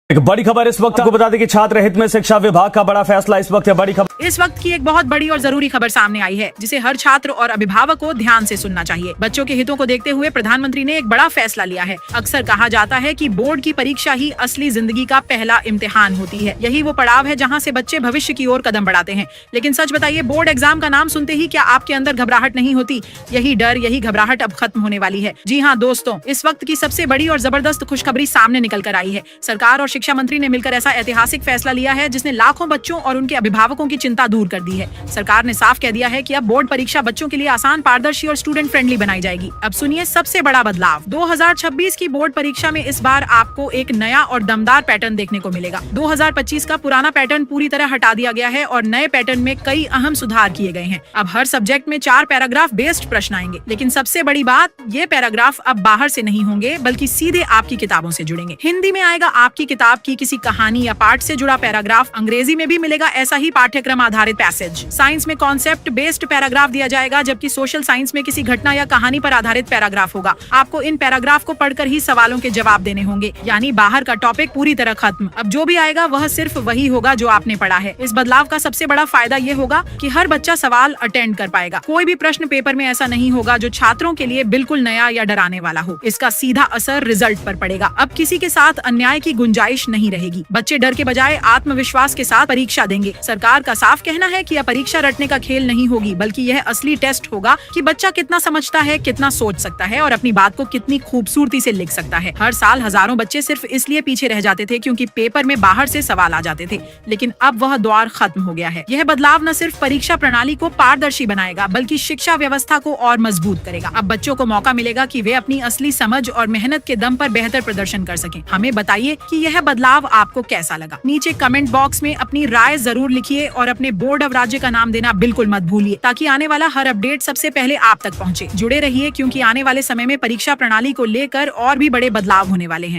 एक बड़ी खबर इस वक्त आपको बता दें कि छात्र हित में शिक्षा विभाग का बड़ा फैसला इस वक्त है। बड़ी खबर इस वक्त की एक बहुत बड़ी और जरूरी खबर सामने आई है जिसे हर छात्र और अभिभावक को ध्यान से सुनना चाहिए। बच्चों के हितों को देखते हुए प्रधानमंत्री ने एक बड़ा फैसला लिया है। अक्सर कहा जाता है कि बोर्ड की परीक्षा ही असली जिंदगी का पहला इम्तिहान होती है। यही वो पड़ाव है जहाँ से बच्चे भविष्य की ओर कदम बढ़ाते हैं। लेकिन सच बताइए, बोर्ड एग्जाम का नाम सुनते ही क्या आपके अंदर घबराहट नहीं होती? यही डर, यही घबराहट अब खत्म होने वाली है। जी हाँ दोस्तों, इस वक्त की सबसे बड़ी और जबरदस्त खुशखबरी सामने निकल कर आई है। सरकार और शिक्षा मंत्री ने मिलकर ऐसा ऐतिहासिक फैसला लिया है जिसने लाखों बच्चों और उनके अभिभावकों की चिंता दूर कर दी है। सरकार ने साफ कह दिया है कि अब बोर्ड परीक्षा बच्चों के लिए आसान, पारदर्शी और स्टूडेंट फ्रेंडली बनाई जाएगी। अब सुनिए सबसे बड़ा बदलाव। 2026 की बोर्ड परीक्षा में इस बार आपको एक नया और दमदार पैटर्न देखने को मिलेगा। 2025 का पुराना पैटर्न पूरी तरह हटा दिया गया है और नए पैटर्न में कई अहम सुधार किए गए हैं। अब हर सब्जेक्ट में 4 पैराग्राफ बेस्ड प्रश्न आएंगे। लेकिन सबसे बड़ी बात, ये पैराग्राफ अब बाहर से नहीं होंगे बल्कि सीधे आपकी किताबों से जुड़ेंगे। हिंदी में आएगा आपकी किताब की किसी कहानी या पाठ से जुड़ा पैराग्राफ। अंग्रेजी में भी मिलेगा ऐसा ही पाठ्यक्रम आधारित पैसेज। साइंस में कॉन्सेप्ट बेस्ड पैराग्राफ दिया जाएगा, जबकि सोशल साइंस में किसी घटना या कहानी पर आधारित पैराग्राफ होगा। आपको इन पैराग्राफ को पढ़कर ही सवालों के जवाब देने होंगे, यानी बाहर का टॉपिक पूरी तरह खत्म। अब जो भी आएगा वह सिर्फ वही होगा जो आपने पढ़ा है। इस बदलाव का सबसे बड़ा फायदा ये होगा कि हर बच्चा सवाल अटेंड कर पाएगा। कोई भी प्रश्न पेपर में ऐसा नहीं होगा जो छात्रों के लिए बिल्कुल नया या डराने वाला हो। इसका सीधा असर रिजल्ट पर पड़ेगा। अब किसी के साथ अन्याय की गुंजाइश नहीं रहेगी। बच्चे डर के बजाय आत्मविश्वास के साथ परीक्षा देंगे। सरकार का साफ कहना है कि यह परीक्षा रटने का खेल नहीं होगी, बल्कि यह असली टेस्ट होगा कि बच्चा कितना समझता है, कितना सोच सकता है और अपनी बात को कितनी खूबसूरती से लिख सकता है। हर साल हजारों बच्चे सिर्फ इसलिए पीछे रह जाते थे क्योंकि पेपर में बाहर से सवाल आ जाते थे, लेकिन अब वह दौर खत्म हो गया है। यह बदलाव न सिर्फ परीक्षा प्रणाली को पारदर्शी बनाएगा बल्कि शिक्षा व्यवस्था को और मजबूत करेगा। अब बच्चों को मौका मिलेगा कि वे अपनी असली समझ और मेहनत के दम पर बेहतर प्रदर्शन कर सकें। हमें बताइए कि यह बदलाव आपको कैसा लगा। नीचे कमेंट बॉक्स में अपनी राय जरूर लिखिए और अपने बोर्ड ऑफ राज्य का नाम देना बिल्कुल मत भूलिए, ताकि आने वाला हर अपडेट सबसे पहले आप तक पहुंचे। जुड़े रहिए क्योंकि आने वाले समय में परीक्षा प्रणाली को लेकर और भी बड़े बदलाव होने वाले हैं।